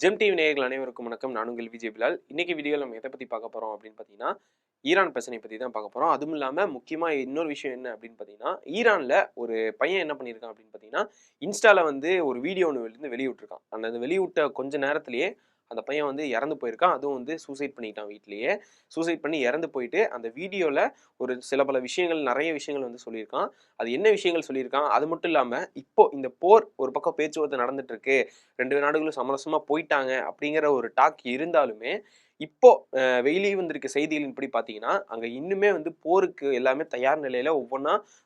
GeM TV நேயர்கள் அனைவருக்கும் வணக்கம். நான் உங்கள் விஜய் பிலால். இன்னைக்கு வீடியோவில் நம்ம எதை பற்றி பார்க்க போகிறோம் அப்படின்னு பார்த்தீங்கன்னா, ஈரான் பிரச்சனை பற்றி தான் பார்க்க போகிறோம். அதுவும் இல்லாமல் முக்கியமாக இன்னொரு விஷயம் என்ன அப்படின்னு பார்த்தீங்கன்னா, ஈரானில் ஒரு பையன் என்ன பண்ணியிருக்கான் அப்படின்னு பார்த்தீங்கன்னா, இன்ஸ்டாவில் வந்து ஒரு வீடியோ ஒன்று வெளியிட்டிருக்கான். அந்த வெளியிட்ட கொஞ்ச நேரத்திலேயே அந்த பையன் வந்து இறந்து போயிருக்கான். அதுவும் வந்து சூசைட் பண்ணிட்டான் வீட்டிலேயே. சூசைட் பண்ணி இறந்து போயிட்டு அந்த வீடியோவில் ஒரு பல விஷயங்கள் நிறைய விஷயங்கள் வந்து சொல்லியிருக்கான். அது என்ன விஷயங்கள் சொல்லியிருக்கான் அது மட்டும் இல்லாமல் இப்போ இந்த போர் ஒரு பக்கம் பேச்சுவார்த்தை நடந்துட்டு இருக்கு, 2 நாடுகளும் சமரசமா போயிட்டாங்க அப்படிங்கிற ஒரு டாக் இருந்தாலுமே இப்போ வெளியே வந்திருக்க செய்திகளின்படி பார்த்தீங்கன்னா அங்கே இன்னுமே வந்து போருக்கு எல்லாமே தயார் நிலையில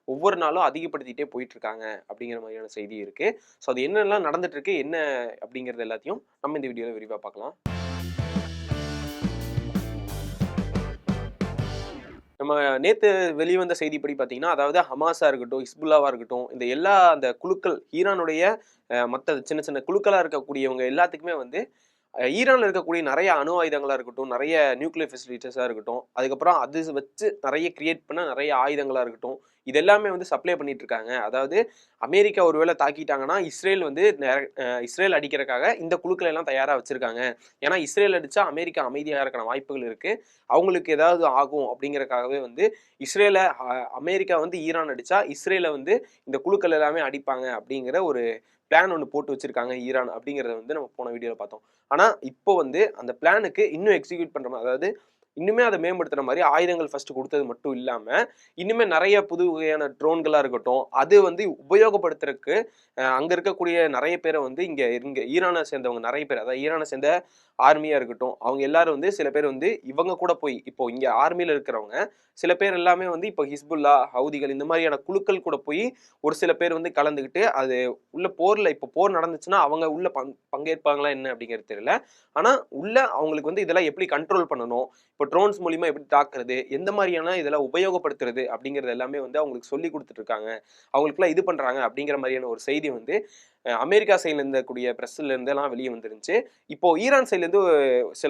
ஒவ்வொரு நாளும் அதிகப்படுத்திட்டே போயிட்டு இருக்காங்க அப்படிங்கிற மாதிரியான செய்தி இருக்கு. ஸோ அது என்னெல்லாம் நடந்துட்டு இருக்கு என்ன அப்படிங்கிறது எல்லாத்தையும் நம்ம இந்த வீடியோவில் விரிவாக பார்க்கலாம். நம்ம நேத்து வெளிவந்த செய்திப்படி பார்த்தீங்கன்னா, அதாவது ஹமாஸா இருக்கட்டும், ஹிஸ்புல்லாவா இருக்கட்டும், இந்த எல்லா அந்த குழுக்கள் ஈரானுடைய மத்த சின்ன சின்ன குழுக்களா இருக்கக்கூடியவங்க எல்லாத்துக்குமே வந்து ஈரான்ல இருக்கக்கூடிய நிறைய அணு ஆயுதங்களா இருக்கட்டும், நிறைய நியூக்ளியர் ஃபெசிலிட்டிஸா இருக்கட்டும், அதுக்கப்புறம் அது வச்சு நிறைய கிரியேட் பண்ண நிறைய ஆயுதங்களா இருக்கட்டும், இது எல்லாமே வந்து சப்ளை பண்ணிட்டு இருக்காங்க. அதாவது அமெரிக்கா ஒருவேளை தாக்கிட்டாங்கன்னா, இஸ்ரேல் வந்து இஸ்ரேல் அடிக்கிறதுக்காக இந்த குழுக்களை எல்லாம் தயாரா வச்சிருக்காங்க. ஏன்னா இஸ்ரேல் அடிச்சா அமெரிக்கா அமைதியாக இருக்கிற வாய்ப்புகள் இருக்கு. அவங்களுக்கு ஏதாவது ஆகும் அப்படிங்கறதுக்காகவே வந்து இஸ்ரேலை அமெரிக்கா வந்து ஈரான் அடிச்சா இஸ்ரேலை வந்து இந்த குழுக்கள் எல்லாமே அடிப்பாங்க அப்படிங்கிற ஒரு பிளான் ஒன்று போட்டு வச்சிருக்காங்க ஈரான் அப்படிங்கிறத வந்து நம்ம போன வீடியோவில் பார்த்தோம். ஆனால் இப்போ வந்து அந்த பிளானுக்கு இன்னும் எக்ஸிக்யூட் பண்ணுற மாதிரி, அதாவது இன்னுமே அதை மேம்படுத்துற மாதிரி ஆயுதங்கள் ஃபர்ஸ்ட் கொடுத்தது மட்டும் இல்லாமல் இன்னுமே நிறைய புது வகையான ட்ரோன்களாக இருக்கட்டும் அது வந்து உபயோகப்படுத்துறதுக்கு அங்கே இருக்கக்கூடிய நிறைய பேரை வந்து இங்கே ஈரானை சேர்ந்தவங்க நிறைய பேர், அதாவது ஈரானை சேர்ந்த ஆர்மியாக இருக்கட்டும் அவங்க எல்லாரும் வந்து சில பேர் வந்து இவங்க கூட போய் இப்போ இங்கே ஆர்மியில் இருக்கிறவங்க சில பேர் எல்லாமே வந்து இப்போ ஹிஸ்புல்லா ஹவுதிகள் இந்த மாதிரியான குழுக்கள் கூட போய் ஒரு சில பேர் வந்து கலந்துக்கிட்டு அது உள்ள போரில் இப்போ போர் நடந்துச்சுன்னா அவங்க உள்ள பங்கேற்பாங்களா என்ன அப்படிங்கிறது தெரியல. ஆனால் உள்ள அவங்களுக்கு வந்து இதெல்லாம் எப்படி கண்ட்ரோல் பண்ணணும், இப்போ ட்ரோன்ஸ் மூலிமா எப்படி தாக்குறது, எந்த மாதிரியான இதெல்லாம் உபயோகப்படுத்துறது அப்படிங்கிறது எல்லாமே வந்து அவங்களுக்கு சொல்லி கொடுத்துட்டு இருக்காங்க, அவங்களுக்குலாம் இது பண்ணுறாங்க அப்படிங்கிற மாதிரியான ஒரு செய்தி வந்து அமெரிக்கா சைட்ல இருந்தக்கூடிய பிரஸ்ல இருந்தெல்லாம் வெளியே வந்துருந்துச்சு. இப்போ ஈரான் சைட்ல இருந்து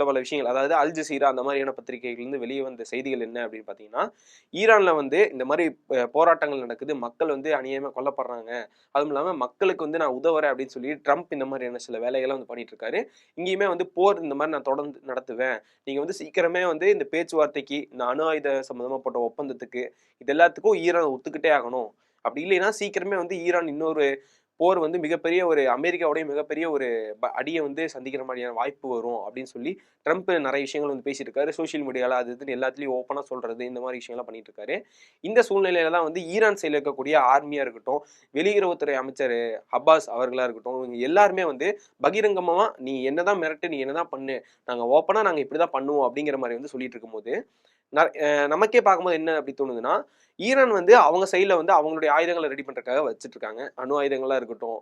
பல விஷயங்கள், அதாவது அல் ஜசீரா அந்த மாதிரியான பத்திரிகைகள் இருந்து வெளியே வந்த செய்திகள் என்ன அப்படின்னு பார்த்தீங்கன்னா, ஈரான்ல வந்து இந்த மாதிரி போராட்டங்கள் நடக்குது, மக்கள் வந்து அநியாயமா கொல்லப்படுறாங்க, அதுவும் இல்லாமல் மக்களுக்கு வந்து நான் உதவுறேன் அப்படின்னு சொல்லி ட்ரம்ப் இந்த மாதிரியான சில வேலைகளை வந்து பண்ணிட்டு இருக்காரு. இங்கேயுமே வந்து போர் இந்த மாதிரி நான் தொடர்ந்து நடத்துவேன், நீங்க வந்து சீக்கிரமே வந்து இந்த பேச்சுவார்த்தைக்கு இந்த அணு ஆயுத சம்பந்தமா போட்ட ஒப்பந்தத்துக்கு இது எல்லாத்துக்கும் ஈரான் ஒத்துக்கிட்டே ஆகணும், அப்படி இல்லைன்னா சீக்கிரமே வந்து ஈரான் இன்னொரு போர் வந்து மிகப்பெரிய ஒரு அமெரிக்காவுடைய மிகப்பெரிய ஒரு அடியை வந்து சந்திக்கிற மாதிரியான வாய்ப்பு வரும் அப்படின்னு சொல்லி ட்ரம்ப் நிறைய விஷயங்கள் வந்து பேசிட்டு இருக்காரு. சோசியல் மீடியாவில் அது இதுன்னு எல்லாத்துலேயும் ஓப்பனாக சொல்றது இந்த மாதிரி விஷயங்கள்லாம் பண்ணிட்டு இருக்காரு. இந்த சூழ்நிலையில தான் வந்து ஈரான் சைடில் இருக்கக்கூடிய ஆர்மியா இருக்கட்டும், வெளியுறவுத்துறை அமைச்சர் அப்பாஸ் அவர்களா இருக்கட்டும், இவங்க எல்லாருமே வந்து பகிரங்கமா நீ என்னதான் மிரட்டு, நீ என்னதான் பண்ணு, நாங்கள் ஓப்பனா நாங்கள் இப்படிதான் பண்ணுவோம் அப்படிங்கிற மாதிரி வந்து சொல்லிட்டு இருக்கும்போது நமக்கே பார்க்கும்போது என்ன அப்படி தோணுதுன்னா, ஈரான் வந்து அவங்க சைடில் வந்து அவங்களுடைய ஆயுதங்களை ரெடி பண்ணுறதுக்காக வச்சுட்டு இருக்காங்க. அணு ஆயுதங்களாக இருக்கட்டும்,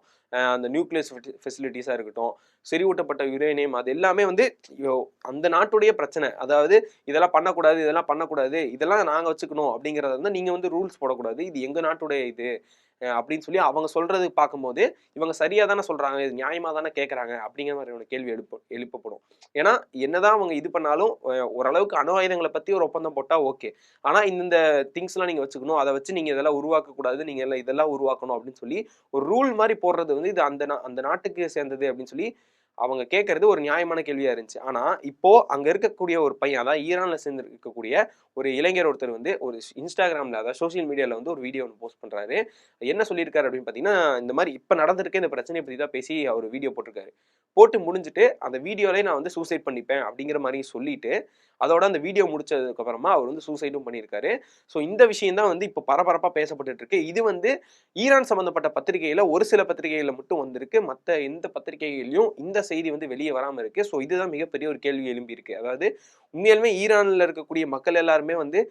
அந்த நியூக்ளியஸ் ஃபெசிலிட்டிஸாக இருக்கட்டும், செறிவூட்டப்பட்ட யுரேனியம் அது எல்லாமே வந்து அந்த நாட்டுடைய பிரச்சனை. அதாவது இதெல்லாம் பண்ணக்கூடாது, இதெல்லாம் பண்ணக்கூடாது, இதெல்லாம் நாங்கள் வச்சுக்கணும் அப்படிங்கிறத வந்து நீங்கள் வந்து ரூல்ஸ் போடக்கூடாது, இது எங்கள் நாட்டுடைய இது அப்படின்னு சொல்லி அவங்க சொல்றது பார்க்கும்போது இவங்க சரியா தானே சொல்றாங்க, இது நியாயமா தானே கேட்கறாங்க அப்படிங்கிற மாதிரியான கேள்வி எழுப்பப்படும். ஏன்னா என்னதான் அவங்க இது பண்ணாலும் ஓரளவுக்கு அணு ஆயுதங்களை பத்தி ஒரு ஒப்பந்தம் போட்டா ஓகே, ஆனா இந்த திங்ஸ் எல்லாம் நீங்க வச்சுக்கணும், அதை வச்சு நீங்க இதெல்லாம் உருவாக்க கூடாது, நீங்க எல்லாம் இதெல்லாம் உருவாக்கணும் அப்படின்னு சொல்லி ஒரு ரூல் மாதிரி போடுறது வந்து இது அந்த நாட்டுக்கு சேர்ந்தது அப்படின்னு சொல்லி அவங்க கேட்கறது ஒரு நியாயமான கேள்வியா இருந்துச்சு. ஆனா இப்போ அங்க இருக்கக்கூடிய ஒரு பையன், அதாவது ஈரான்ல சேர்ந்து இருக்கக்கூடிய ஒரு இளைஞர் ஒருத்தர் வந்து ஒரு இன்ஸ்டாகிராம்ல, அதாவது சோசியல் மீடியால வந்து ஒரு வீடியோ ஒன்று போஸ்ட் பண்றாரு. என்ன சொல்லியிருக்காரு அப்படின்னு பார்த்தீங்கன்னா, இந்த மாதிரி இப்ப நடந்திருக்க இந்த பிரச்சனையை பத்தி தான் பேசி அவர் வீடியோ போட்டிருக்காரு. போட்டு முடிஞ்சுட்டு அந்த வீடியோலயே நான் வந்து சூசைட் பண்ணிப்பேன் அப்படிங்கிற மாதிரி சொல்லிட்டு அதோட அந்த வீடியோ முடிச்சதுக்கு அப்புறமா அவர் வந்து சூசைடும் பண்ணியிருக்காரு. ஸோ இந்த விஷயம் தான் வந்து இப்போ பரபரப்பா பேசப்பட்டு இருக்கு. இது வந்து ஈரான் சம்பந்தப்பட்ட பத்திரிகையில ஒரு சில பத்திரிகைகள்ல மட்டும் வந்திருக்கு, மற்ற எந்த பத்திரிகைகளையும் இந்த செய்தி வந்து வெளியே வராம இருக்கு. ஸோ இதுதான் மிகப்பெரிய ஒரு கேள்வி எழும்பி இருக்கு. அதாவது உண்மையாலுமே ஈரான்ல இருக்கக்கூடிய மக்கள் எல்லாருமே வந்து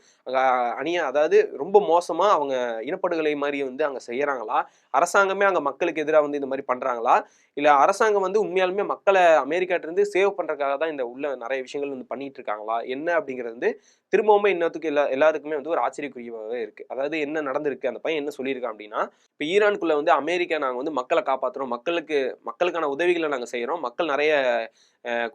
அதாவது ரொம்ப மோசமா அவங்க இனப்படுகொலை மாதிரி வந்து அங்க செய்யறாங்களா, அரசாங்கமே அங்க மக்களுக்கு எதிராக வந்து இந்த மாதிரி பண்றாங்களா, இல்ல அரசாங்கம் வந்து உண்மையாலுமே மக்களை அமெரிக்காட்ட இருந்து சேவ் பண்றதுக்காக தான் இந்த உள்ள நிறைய விஷயங்கள் வந்து பண்ணிட்டு இருக்காங்களா என்ன அப்படிங்கிறது வந்து திரும்பவுமே இன்னத்துக்கு எல்லாருக்குமே வந்து ஒரு ஆச்சரியக்குரியவாகவே இருக்கு. அதாவது என்ன நடந்திருக்கு, அந்த பையன் என்ன சொல்லியிருக்கான் அப்படின்னா, இப்போ ஈரானுக்குள்ள வந்து அமெரிக்கா நாங்கள் வந்து மக்களை காப்பாற்றுறோம், மக்களுக்கான உதவிகளை நாங்கள் செய்கிறோம், மக்கள் நிறைய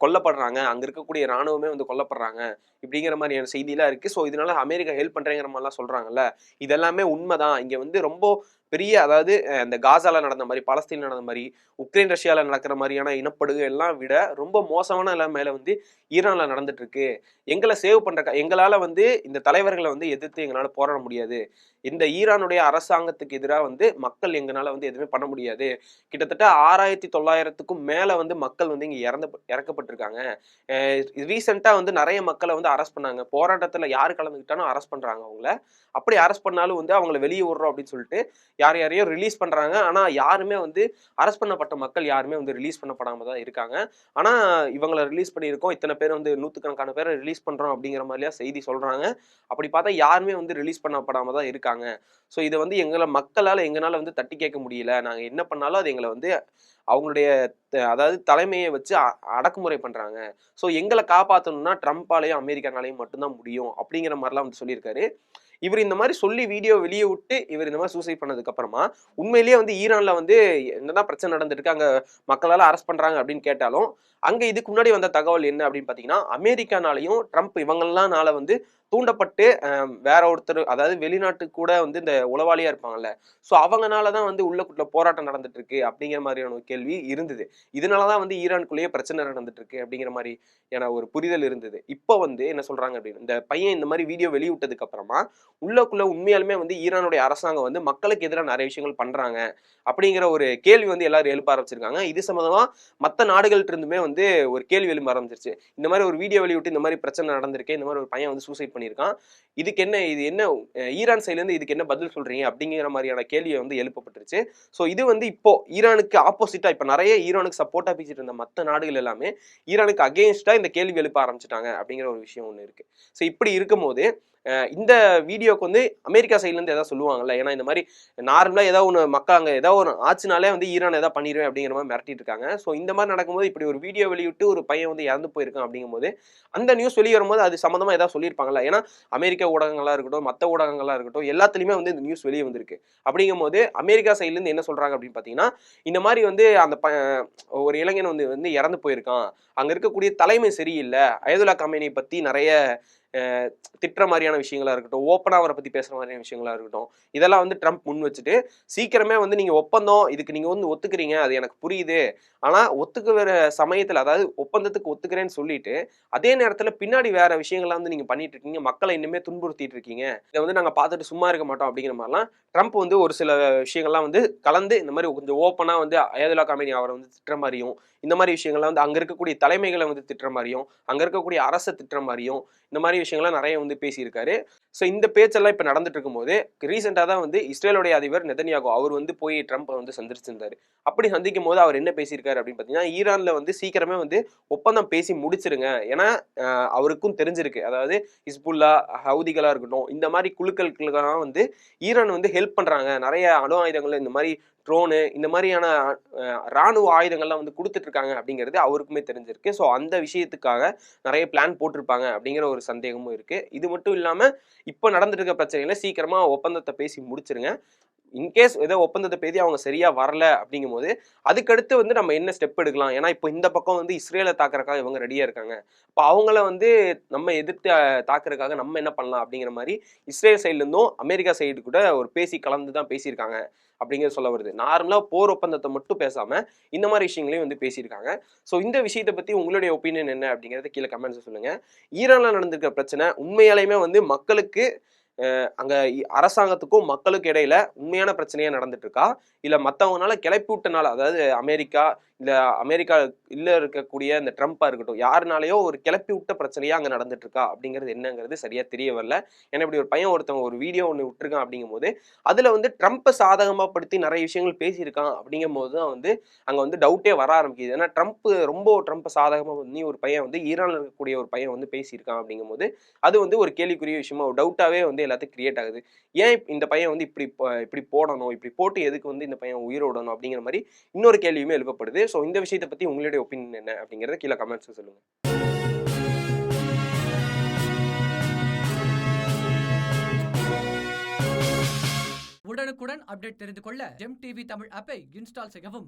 கொல்லப்படுறாங்க, அங்கே இருக்கக்கூடிய இராணுவமே வந்து கொல்லப்படுறாங்க இப்படிங்கிற மாதிரியான செய்தியெல்லாம் இருக்குது. ஸோ இதனால அமெரிக்கா ஹெல்ப் பண்ணுறேங்கிற மாதிரிலாம் சொல்கிறாங்கல்ல, இதெல்லாமே உண்மைதான், இங்கே வந்து ரொம்ப பெரிய அதாவது இந்த காசால நடந்த மாதிரி, பாலஸ்தீன் நடந்த மாதிரி, உக்ரைன் ரஷ்யால நடக்கிற மாதிரியான இனப்படுகை எல்லாம் விட ரொம்ப மோசமான நிலைமையில வந்து ஈரான்ல நடந்துட்டு இருக்கு. எங்களை சேவ் பண்ற எங்களால வந்து இந்த தலைவர்களை வந்து எதிர்த்து எங்களால போராட முடியாது. இந்த ஈரானுடைய அரசாங்கத்துக்கு எதிராக வந்து மக்கள் எங்களால வந்து எதுவுமே பண்ண முடியாது. கிட்டத்தட்ட 6900க்கும் மேல வந்து மக்கள் வந்து இங்க இறக்கப்பட்டிருக்காங்க. ரீசெண்டா வந்து நிறைய மக்களை வந்து அரெஸ்ட் பண்ணாங்க. போராட்டத்துல யாரு கலந்துக்கிட்டாலும் அரெஸ்ட் பண்றாங்க அவங்கள. அப்படி அரெஸ்ட் பண்ணாலும் வந்து அவங்களை வெளியே விடுறோம் அப்படின்னு சொல்லிட்டு யாரையோ ரிலீஸ் பண்றாங்க. ஆனா யாருமே வந்து அரெஸ்ட் பண்ணப்பட்ட மக்கள் யாருமே வந்து ரிலீஸ் பண்ணப்படாம தான் இருக்காங்க. ஆனா இவங்களை ரிலீஸ் பண்ணியிருக்கோம், இத்தனை பேர் வந்து 100கணக்கான பேரை ரிலீஸ் பண்றோம் அப்படிங்கிற மாதிரியா செய்தி சொல்றாங்க. அப்படி பார்த்தா யாருமே வந்து ரிலீஸ் பண்ணப்படாம தான் இருக்காங்க. ஸோ இதை வந்து எங்களால வந்து தட்டி கேட்க முடியல. நாங்க என்ன பண்ணாலும் அது எங்களை வந்து அவங்களுடைய அதாவது தலைமையை வச்சு அடக்குமுறை பண்றாங்க. ஸோ எங்களை காப்பாற்றணும்னா ட்ரம்ப்பாலையும் அமெரிக்கானாலையும் மட்டும்தான் முடியும் அப்படிங்கிற மாதிரிலாம் வந்து சொல்லியிருக்காரு. இவர் இந்த மாதிரி சொல்லி வீடியோ வெளியே விட்டு இவர் இந்த மாதிரி சூசைட் பண்ணதுக்கு அப்புறமா உண்மையிலேயே வந்து ஈரான்ல வந்து என்னதான் பிரச்சனை நடந்துருக்கு, அங்க மக்களால அரெஸ்ட் பண்றாங்க அப்படின்னு கேட்டாலும் அங்க இதுக்கு முன்னாடி வந்த தகவல் என்ன அப்படின்னு பாத்தீங்கன்னா, அமெரிக்கானாலையும் ட்ரம்ப் இவங்கெல்லாம் வந்து தூண்டப்பட்டு வேற ஒருத்தர் அதாவது வெளிநாட்டுக்கு கூட வந்து இந்த உளவாளியா இருப்பாங்கல்ல, ஸோ அவங்கனாலதான் வந்து உள்ளுக்குள்ள போராட்டம் நடந்துட்டு இருக்கு அப்படிங்கிற மாதிரியான ஒரு கேள்வி இருந்தது. இதனாலதான் வந்து ஈரானுக்குள்ளேயே பிரச்சனை நடந்துட்டு இருக்கு அப்படிங்கிற மாதிரியான ஒரு புரிதல் இருந்தது. இப்போ வந்து என்ன சொல்றாங்க அப்படின்னு, இந்த பையன் இந்த மாதிரி வீடியோ வெளியிட்டதுக்கு அப்புறமா உள்ளக்குள்ள உண்மையாலுமே வந்து ஈரானுடைய அரசாங்கம் வந்து மக்களுக்கு எதிராக நிறைய விஷயங்கள் பண்றாங்க அப்படிங்கிற ஒரு கேள்வி வந்து எல்லாரும் எழுப்ப ஆரம்பிச்சிருக்காங்க. இது சம்பந்தமா மற்ற நாடுகள்ட்ட இருந்துமே வந்து ஒரு கேள்வி எழுப்ப ஆரம்பிச்சிருச்சு. இந்த மாதிரி ஒரு வீடியோ வெளியிட்டு இந்த மாதிரி பிரச்சனை நடந்திருக்கு, இந்த மாதிரி ஒரு பையன் வந்து சூசைட் பண்ணியிருக்கான், இது என்ன ஈரான் சைட்ல இருந்து இதுக்கு என்ன பதில் சொல்றீங்க அப்படிங்கிற மாதிரியான கேள்வி வந்து எழுப்பப்பட்டுருச்சு. ஸோ இது வந்து இப்போ ஈரானுக்கு ஆப்போசிட்டா இப்ப நிறைய ஈரானுக்கு சப்போர்ட்டா பேசிட்டு இருந்த மற்ற நாடுகள் எல்லாமே ஈரானுக்கு அகெயின்ஸ்டா இந்த கேள்வி எழுப்ப ஆரம்பிச்சிட்டாங்க அப்படிங்கிற ஒரு விஷயம் ஒன்று இருக்கு. ஸோ இப்படி இருக்கும்போது இந்த வீடியோக்கு வந்து அமெரிக்கா சைட்ல இருந்து ஏதாவது சொல்லுவாங்கல்ல, ஏன்னா இந்த மாதிரி நார்மலா ஏதாவது ஒன்று மக்கள் அங்கே ஏதாவது ஒரு ஆச்சுனாலே வந்து ஈரான் ஏதாவது பண்ணிடுவேன் அப்படிங்கிற மாதிரி மிரட்டிட்டு இருக்காங்க. ஸோ இந்த மாதிரி நடக்கும்போது இப்படி ஒரு வீடியோ வெளியிட்டு ஒரு பையன் வந்து இறந்து போயிருக்கான் அப்படிங்கும்போது அந்த நியூஸ் வெளியே வரும்போது அது சம்மந்தமா ஏதாவது சொல்லியிருப்பாங்கல்ல. ஏன்னா அமெரிக்கா ஊடகங்களா இருக்கட்டும், மற்ற ஊடகங்களா இருக்கட்டும், எல்லாத்துலயுமே வந்து இந்த நியூஸ் வெளியே வந்திருக்கு. அப்படிங்கும்போது அமெரிக்கா சைட்ல இருந்து என்ன சொல்றாங்க அப்படின்னு பாத்தீங்கன்னா, இந்த மாதிரி வந்து அந்த ஒரு இளைஞன் வந்து இறந்து போயிருக்கான், அங்க இருக்கக்கூடிய தலைமை சரியில்லை, அயதுல்லா கமேனியை பத்தி நிறைய திட்டுற மாதிரியான விஷயங்களா இருக்கட்டும், ஓப்பனா அவரை பத்தி பேசுற மாதிரியான விஷயங்களா இருக்கட்டும், இதெல்லாம் வந்து ட்ரம்ப் முன் வச்சுட்டு சீக்கிரமே வந்து நீங்க ஒப்பந்தம் இதுக்கு நீங்க வந்து ஒத்துக்கிறீங்க, அது எனக்கு புரியுது, ஆனா ஒத்துக்கிற சமயத்துல அதாவது ஒப்பந்தத்துக்கு ஒத்துக்கிறேன்னு சொல்லிட்டு அதே நேரத்துல பின்னாடி வேற விஷயங்கள்லாம் வந்து நீங்க பண்ணிட்டு இருக்கீங்க, மக்களை இன்னுமே துன்புறுத்திட்டு இருக்கீங்க, இதை வந்து நாங்க பார்த்துட்டு சும்மா இருக்க மாட்டோம் அப்படிங்கிற மாதிரிலாம் ட்ரம்ப் வந்து ஒரு சில விஷயங்கள்லாம் வந்து கலந்து இந்த மாதிரி கொஞ்சம் ஓப்பனா வந்து அயதுல்லா கமேனி அவரை வந்து திட்டுற மாதிரியும், இந்த மாதிரி விஷயங்கள்லாம் வந்து அங்க இருக்கக்கூடிய தலைமைகளை வந்து திட்டுற மாதிரியும், அங்க இருக்கக்கூடிய அரசை திட்டுற மாதிரியும் இந்த மாதிரி விஷயங்கள்லாம் நிறைய வந்து பேசியிருக்காரு. ஸோ இந்த பேச்செல்லாம் இப்போ நடந்துட்டு இருக்கும்போது ரீசெண்டாக தான் வந்து இஸ்ரேலுடைய அதிபர் நெதன்யாகு அவர் வந்து போய் ட்ரம்ப்பை வந்து சந்திச்சிருந்தாரு. அப்படி சந்திக்கும் போது அவர் என்ன பேசியிருக்காரு அப்படின்னு பார்த்தீங்கன்னா, ஈரான்ல வந்து சீக்கிரமே வந்து ஒப்பந்தம் பேசி முடிச்சிருங்க. ஏன்னா அவருக்கும் தெரிஞ்சிருக்கு, அதாவது ஹிஸ்புல்லா, ஹவுதிகளா இருக்கட்டும், இந்த மாதிரி குழுக்களுக்கெல்லாம் வந்து ஈரான் வந்து ஹெல்ப் பண்றாங்க, நிறைய அணு ஆயுதங்கள் இந்த மாதிரி ட்ரோனு இந்த மாதிரியான ராணுவ ஆயுதங்கள்லாம் வந்து கொடுத்துட்டு இருக்காங்க அப்படிங்கிறது அவருக்குமே தெரிஞ்சிருக்கு. ஸோ அந்த விஷயத்துக்காக நிறைய பிளான் போட்டிருப்பாங்க அப்படிங்கிற ஒரு சந்தேகமும் இருக்கு. இது மட்டும் இல்லாம இப்போ நடந்துட்டு இருக்க பிரச்சனையில சீக்கிரமா ஒப்பந்தத்தை பேசி முடிச்சிருங்க. இன்கேஸ் ஏதோ ஒப்பந்தத்தை பேசி அவங்க சரியா வரல அப்படிங்கும் போது அதுக்கடுத்து வந்து நம்ம என்ன ஸ்டெப் எடுக்கலாம். ஏன்னா இப்போ இந்த பக்கம் வந்து இஸ்ரேலை தாக்குறதுக்காக இவங்க ரெடியா இருக்காங்க, இப்போ அவங்கள வந்து நம்ம எதிர்த்து தாக்குறதுக்காக நம்ம என்ன பண்ணலாம் அப்படிங்கிற மாதிரி இஸ்ரேல் சைட்ல இருந்தும் அமெரிக்கா சைடு கூட ஒரு பேசி கலந்து தான் பேசியிருக்காங்க அப்படிங்கிறது சொல்ல வருது. நார்மலா போர் ஒப்பந்தத்தை மட்டும் பேசாம இந்த மாதிரி விஷயங்களையும் வந்து பேசியிருக்காங்க. ஸோ இந்த விஷயத்தை பத்தி உங்களுடைய ஒப்பீனியன் என்ன அப்படிங்கிறத கீழே கமெண்ட்ஸ் சொல்லுங்க. ஈரான்ல நடந்திருக்கிற பிரச்சனை உண்மையாலுமே வந்து மக்களுக்கு அங்க அரசாங்கத்துக்கும் மக்களுக்கு இடையில உண்மையான பிரச்சனையா நடந்துட்டு இருக்கா, இல்ல மத்தவங்கனால கிளப்பி விட்டனால, அதாவது அமெரிக்கா இல்ல அமெரிக்கா இல்ல இருக்கக்கூடிய இந்த ட்ரம்ப்பா இருக்கட்டும், யாருனாலயோ ஒரு கிளப்பி விட்ட பிரச்சனையா அங்க நடந்துட்டு இருக்கா அப்படிங்கிறது என்னங்கிறது சரியா தெரிய வரல. ஏன்னா இப்படி ஒரு பையன் ஒருத்தவங்க ஒரு வீடியோ ஒன்று விட்டுருக்கான் அப்படிங்கும் போது அதுல வந்து ட்ரம்ப்பை சாதகமா படுத்தி நிறைய விஷயங்கள் பேசியிருக்கான் அப்படிங்கும் போது தான் வந்து அங்க வந்து டவுட்டே வர ஆரம்பிக்குது. ஏன்னா ட்ரம்ப்பை சாதகமா பண்ணி ஒரு பையன் வந்து ஈரான்ல இருக்கக்கூடிய ஒரு பையன் வந்து பேசியிருக்கான் அப்படிங்கும் போது அது வந்து ஒரு கேள்விக்குரிய விஷயமா ஒரு டவுட்டாவே வந்து எல்லாத்துக்கும் கிரியேட் ஆகுது. ஏன் இந்த பையன் வந்து இப்படி போடணும், இப்படி போட்டு எதுக்கு வந்து இந்த பையன் உயிரோடணும் அப்படிங்கிற மாதிரி இன்னொரு கேள்வியுமே எழுப்பப்படுது. ஸோ இந்த விஷயத்தை பத்தி உங்களுடைய ஒப்பீனியன் என்ன அப்படிங்கிறத கீழே கமெண்ட்ஸ் சொல்லுங்க. உடனுக்குடன் அப்டேட் தெரிந்து கொள்ள ஜெம் டிவி தமிழ் ஆப்பை இன்ஸ்டால் செய்யவும்.